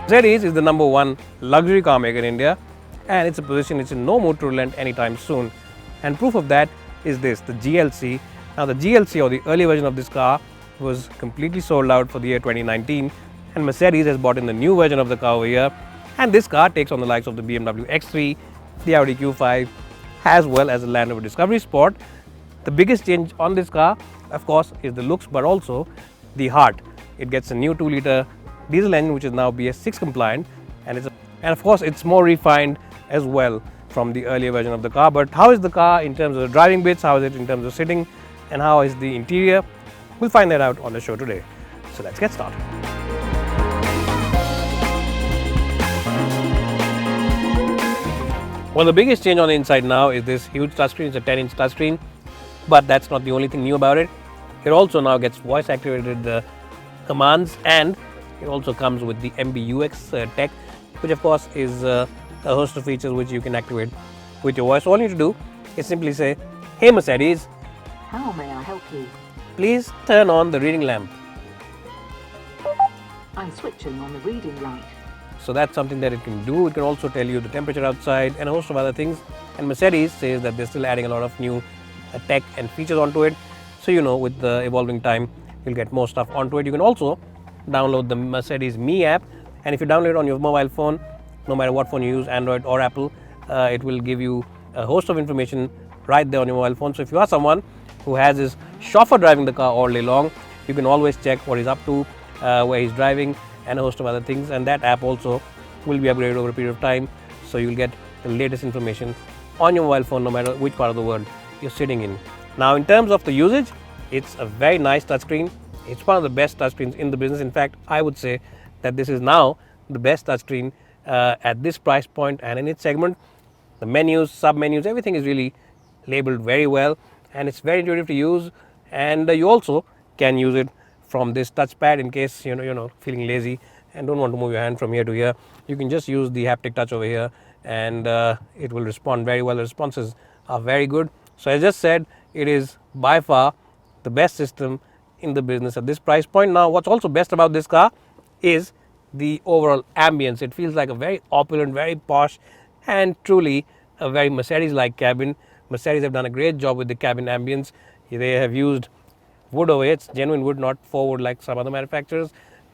Mercedes is the #1 luxury car maker in India, and it's a position it's in no mood to relent anytime soon. And proof of that is this, the GLC. Now the GLC, or the early version of this car, was completely sold out for the year 2019, and Mercedes has bought in the new version of the car over here, and this car takes on the likes of the BMW X3, the Audi Q5, as well as the Land Rover Discovery Sport. The biggest change on this car, of course, is the looks, but also the heart. It gets a new 2-liter diesel engine, which is now BS6 compliant, and of course it's more refined as well from the earlier version of the car. But how is the car in terms of the driving bits, how is it in terms of sitting, and how is the interior? We'll find that out on the show today. So let's get started. Well, the biggest change on the inside now is this huge touchscreen. It's a 10-inch touchscreen, but that's not the only thing new about it. It also now gets voice activated commands, and it also comes with the MBUX tech, which of course is a host of features which you can activate with your voice. All you need to do is simply say, "Hey Mercedes, how may I help you? Please turn on the reading lamp." I'm switching on the reading light. So that's something that it can do. It can also tell you the temperature outside and a host of other things. And Mercedes says that they're still adding a lot of new tech and features onto it. So with the evolving time, you'll get more stuff onto it. You can also download the Mercedes Me app, and if you download it on your mobile phone, no matter what phone you use, Android or Apple, it will give you a host of information right there on your mobile phone. So if you are someone who has his chauffeur driving the car all day long, you can always check what he's up to, where he's driving, and a host of other things. And that app also will be upgraded over a period of time, so you'll get the latest information on your mobile phone no matter which part of the world you're sitting in. Now in terms of the usage, it's a very nice touchscreen. It's one of the best touchscreens in the business. In fact, I would say that this is now the best touchscreen at this price point and in its segment. The menus, sub-menus, everything is really labeled very well, and it's very intuitive to use. And you also can use it from this touchpad in case you're feeling lazy and don't want to move your hand from here to here. You can just use the haptic touch over here, and it will respond very well. The responses are very good. So as I just said, it is by far the best system in the business at this price point. Now what's also best about this car is the overall ambience. It feels like a very opulent, very posh, and truly a very Mercedes-like cabin. Mercedes have done a great job with the cabin ambience. They have used wood over here. It's genuine wood, not forward like some other manufacturers.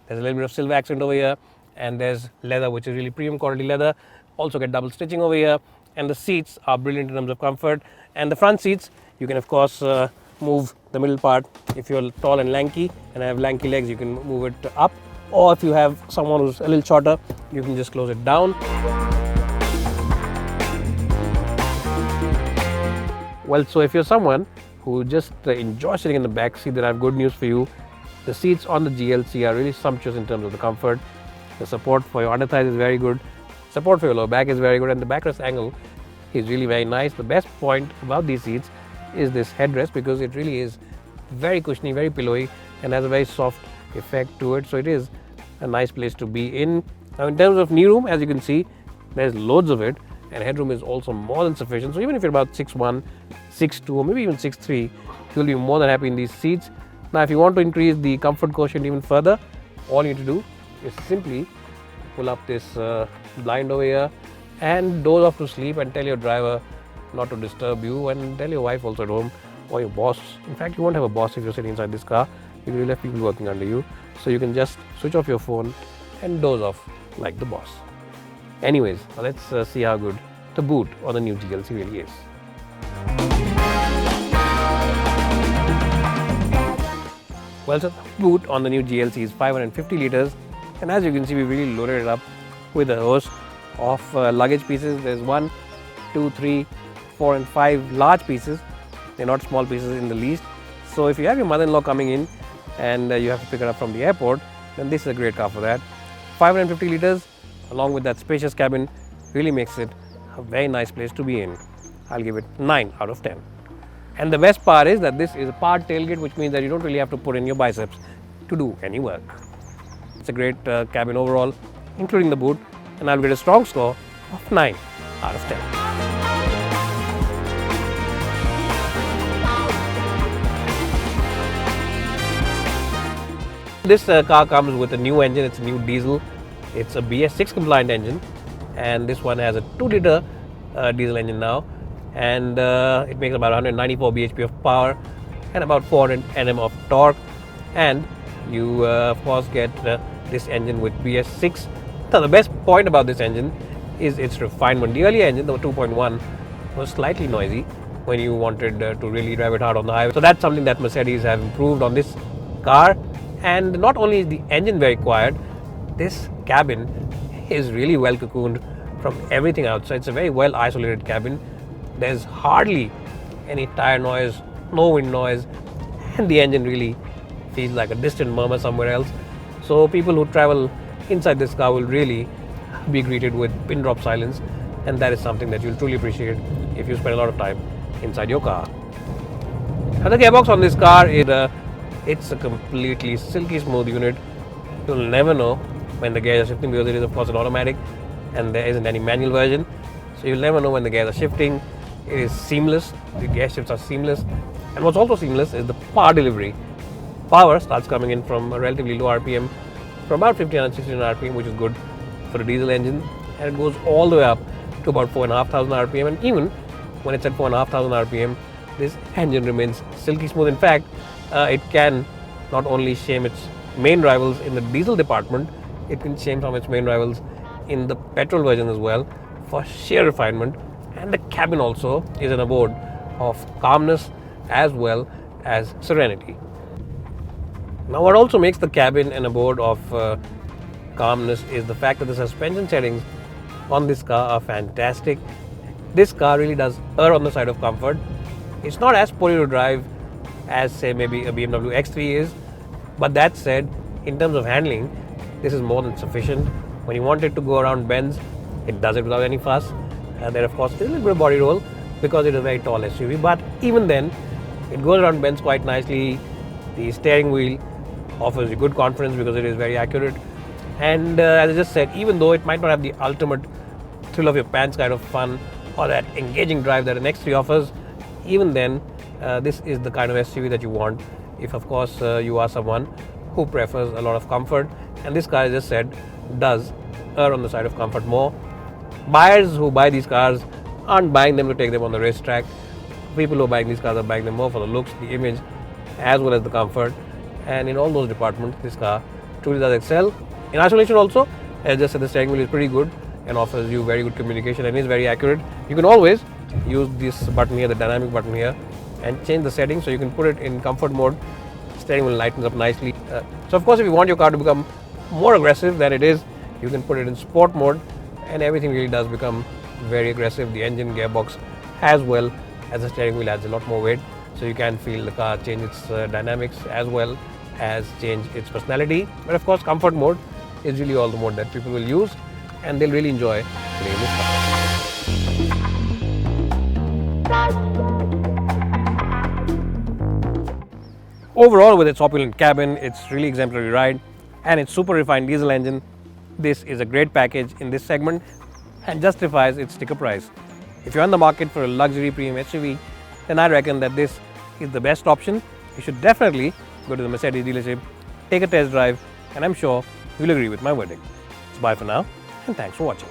There's a little bit of silver accent over here, and there's leather, which is really premium quality leather. Also get double stitching over here, and the seats are brilliant in terms of comfort. And the front seats, you can of course move the middle part. If you're tall and lanky and have lanky legs, you can move it up, or if you have someone who's a little shorter, you can just close it down. Well, so if you're someone who just enjoys sitting in the back seat, then I have good news for you. The seats on the GLC are really sumptuous in terms of the comfort. The support for your under thighs is very good. Support for your lower back is very good, and the backrest angle is really very nice. The best point about these seats is this headrest, because it really is very cushiony, very pillowy, and has a very soft effect to it. So it is a nice place to be in. Now in terms of knee room, as you can see, there's loads of it, and headroom is also more than sufficient. So even if you're about 6'1", 6'2", or maybe even 6'3", you'll be more than happy in these seats. Now if you want to increase the comfort quotient even further, all you need to do is simply pull up this blind over here and doze off to sleep, and tell your driver not to disturb you, and tell your wife also at home, or your boss. In fact, you won't have a boss if you're sitting inside this car, because you'll have people working under you. So you can just switch off your phone and doze off like the boss. Anyways, let's see how good the boot on the new GLC really is. Well, so the boot on the new GLC is 550 liters, and as you can see, we really loaded it up with a host of luggage pieces. There's 1, 2, 3, 4 and 5 large pieces. They're not small pieces in the least. So if you have your mother-in-law coming in and you have to pick her up from the airport, then this is a great car for that. 550 liters along with that spacious cabin really makes it a very nice place to be in. I'll give it 9 out of 10. And the best part is that this is a powered tailgate, which means that you don't really have to put in your biceps to do any work. It's a great cabin overall, including the boot, and I'll get a strong score of 9 out of 10. This car comes with a new engine. It's a new diesel. It's a BS6 compliant engine, and this one has a 2-liter diesel engine now, and it makes about 194 bhp of power and about 400 Nm of torque. And you of course get this engine with BS6. Now the best point about this engine is its refinement. The earlier engine, the 2.1, was slightly noisy when you wanted to really drive it hard on the highway. So that's something that Mercedes have improved on this car. And not only is the engine very quiet, this cabin is really well cocooned from everything outside. It's a very well isolated cabin. There's hardly any tire noise, no wind noise, and the engine really feels like a distant murmur somewhere else. So people who travel inside this car will really be greeted with pin drop silence, and that is something that you'll truly appreciate if you spend a lot of time inside your car. Now the gearbox on this car is it's a completely silky smooth unit. You'll never know when the gears are shifting, because it is of course an automatic and there isn't any manual version. So you'll never know when the gears are shifting. It is seamless. The gear shifts are seamless. And what's also seamless is the power delivery. Power starts coming in from a relatively low RPM, from about 1500-1600 RPM, which is good for a diesel engine, and it goes all the way up to about 4,500 RPM. And even when it's at 4,500 RPM, this engine remains silky smooth. In fact, it can not only shame its main rivals in the diesel department, it can shame some of its main rivals in the petrol version as well for sheer refinement. And the cabin also is an abode of calmness as well as serenity. Now what also makes the cabin an abode of calmness is the fact that the suspension settings on this car are fantastic. This car really does err on the side of comfort. It's not as sporty to drive as say maybe a BMW X3 is, but that said, in terms of handling, this is more than sufficient. When you want it to go around bends, it does it without any fuss. There of course is a little bit of body roll because it is a very tall SUV, but even then it goes around bends quite nicely. The steering wheel offers you good confidence because it is very accurate. And as I just said, even though it might not have the ultimate thrill of your pants kind of fun or that engaging drive that an X3 offers, even then this is the kind of SUV that you want if of course you are someone who prefers a lot of comfort. And this car, as I just said, does err on the side of comfort more. Buyers who buy these cars aren't buying them to take them on the racetrack. People who are buying these cars are buying them more for the looks, the image, as well as the comfort. And in all those departments, this car truly does excel. In isolation also, as I just said, the steering wheel is pretty good and offers you very good communication and is very accurate. You can always use this button here, the dynamic button here, and change the settings. So you can put it in comfort mode. Steering wheel lightens up nicely. So of course, if you want your car to become more aggressive than it is, you can put it in sport mode, and everything really does become very aggressive. The engine, gearbox, as well as the steering wheel adds a lot more weight, so you can feel the car change its dynamics as well as change its personality. But of course, comfort mode is really all the mode that people will use, and they'll really enjoy playing this car. Overall, with its opulent cabin, its really exemplary ride, and its super refined diesel engine, this is a great package in this segment and justifies its sticker price. If you're on the market for a luxury premium SUV, then I reckon that this is the best option. You should definitely go to the Mercedes dealership, take a test drive, and I'm sure you'll agree with my verdict. So bye for now, and thanks for watching.